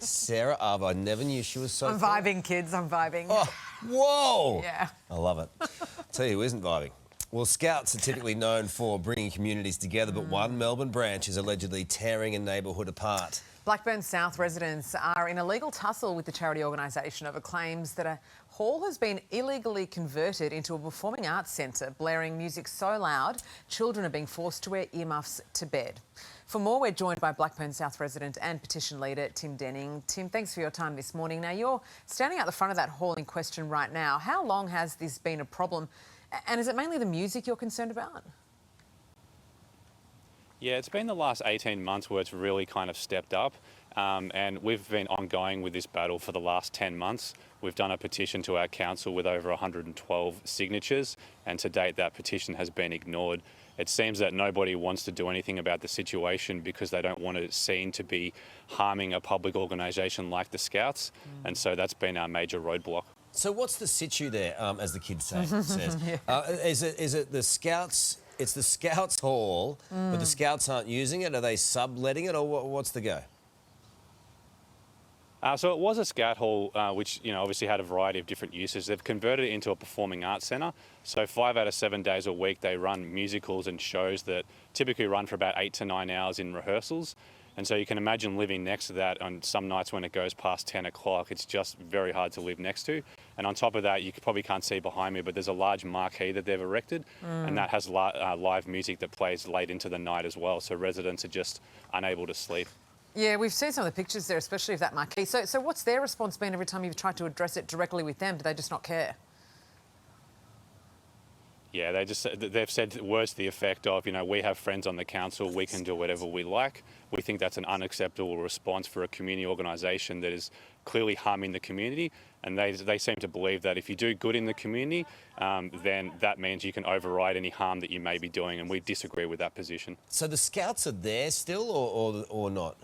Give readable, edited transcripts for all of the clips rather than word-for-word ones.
Sarah Arvo, I never knew she was so... I'm vibing, kids, I'm vibing. Oh, whoa! Yeah. I love it. Tell you who isn't vibing. Well, Scouts are typically known for bringing communities together, but one Melbourne branch is allegedly tearing a neighbourhood apart. Blackburn South residents are in a legal tussle with the charity organisation over claims that a hall has been illegally converted into a performing arts centre, blaring music so loud children are being forced to wear earmuffs to bed. For more, we're joined by Blackburn South resident and petition leader Tim Denning. Tim, thanks for your time this morning. Now, you're standing at the front of that hall in question right now. How long has this been a problem, and is it mainly the music you're concerned about? Yeah, it's been the last 18 months where it's really kind of stepped up, and we've been ongoing with this battle for the last 10 months. We've done a petition to our council with over 112 signatures, and to date that petition has been ignored. It seems that nobody wants to do anything about the situation because they don't want it seen to be harming a public organisation like the Scouts, and so that's been our major roadblock. So what's the situ there, as the kids say? Says? Is it the Scouts... It's the Scouts Hall, but the Scouts aren't using it? Are they subletting it, or what's the go? So it was a Scout Hall, which obviously had a variety of different uses. They've converted it into a performing arts centre. So 5 out of 7 days a week they run musicals and shows that typically run for about 8 to 9 hours in rehearsals. And so you can imagine living next to that on some nights when it goes past 10 o'clock. It's just very hard to live next to. And on top of that, you probably can't see behind me, but there's a large marquee that they've erected, and that has live music that plays late into the night as well. So residents are just unable to sleep. Yeah, we've seen some of the pictures there, especially of that marquee. So what's their response been every time you've tried to address it directly with them? Do they just not care? Yeah, they've said words to the effect of, we have friends on the council, we can do whatever we like. We think that's an unacceptable response for a community organisation that is clearly harming the community, and they seem to believe that if you do good in the community, then that means you can override any harm that you may be doing, and we disagree with that position. So the Scouts are there still, or not?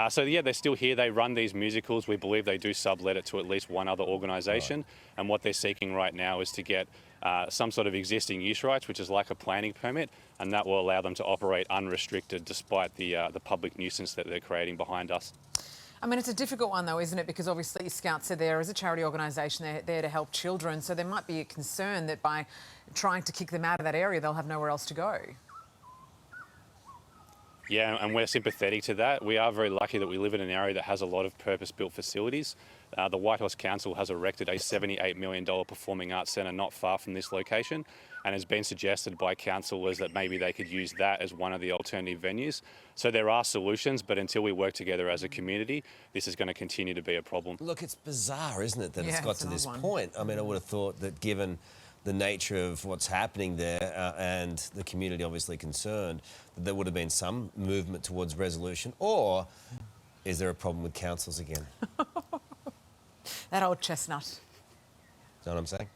So yeah, they're still here. They run these musicals. We believe they do sublet it to at least one other organisation. Right. And what they're seeking right now is to get some sort of existing use rights, which is like a planning permit, and that will allow them to operate unrestricted despite the public nuisance that they're creating behind us. I mean, it's a difficult one though, isn't it? Because obviously Scouts are there as a charity organisation. They're there to help children. So there might be a concern that by trying to kick them out of that area, they'll have nowhere else to go. Yeah, and we're sympathetic to that. We are very lucky that we live in an area that has a lot of purpose-built facilities. The Whitehorse Council has erected a $78 million performing arts centre not far from this location, and has been suggested by councillors that maybe they could use that as one of the alternative venues. So there are solutions, but until we work together as a community, this is going to continue to be a problem. Look, it's bizarre, isn't it, that it's got to this point? I mean, I would have thought that given the nature of what's happening there and the community obviously concerned, that there would have been some movement towards resolution, or is there a problem with councils again? That old chestnut. Is that what I'm saying?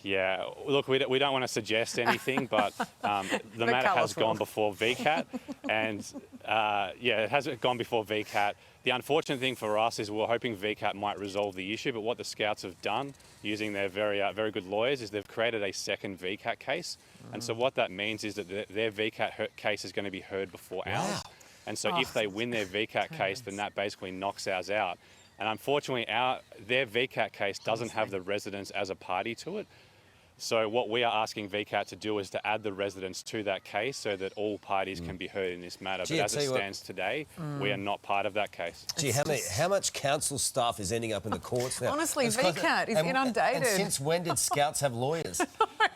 Yeah, look, we don't want to suggest anything, but the matter has gone before VCAT, and yeah, it has gone before VCAT. The unfortunate thing for us is we're hoping VCAT might resolve the issue, but what the Scouts have done, using their very good lawyers, is they've created a second VCAT case. And so what that means is that their VCAT case is going to be heard before ours. And so if they win their VCAT case, then that basically knocks ours out. And unfortunately, their VCAT case doesn't have the residents as a party to it. So what we are asking VCAT to do is to add the residents to that case so that all parties can be heard in this matter. But as it stands today, we are not part of I Gee, how much council staff is ending up in the courts now? Honestly, VCAT is inundated. And since when did Scouts have lawyers?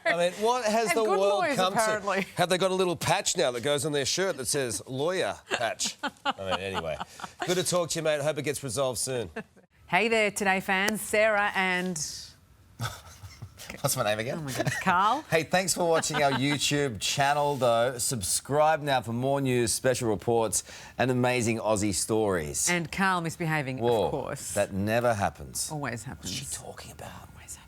I mean, what has the world come to? Have they got a little patch now that goes on their shirt that says lawyer patch? I mean, anyway, good to talk to you, mate. I hope it gets resolved soon. Hey there, Today fans. Sarah and... What's my name again? Oh my goodness, Carl. Hey, thanks for watching our YouTube channel, though. Subscribe now for more news, special reports and amazing Aussie stories. And Carl misbehaving, Whoa, of course. That never happens. Always happens. What's she talking about? Always happens.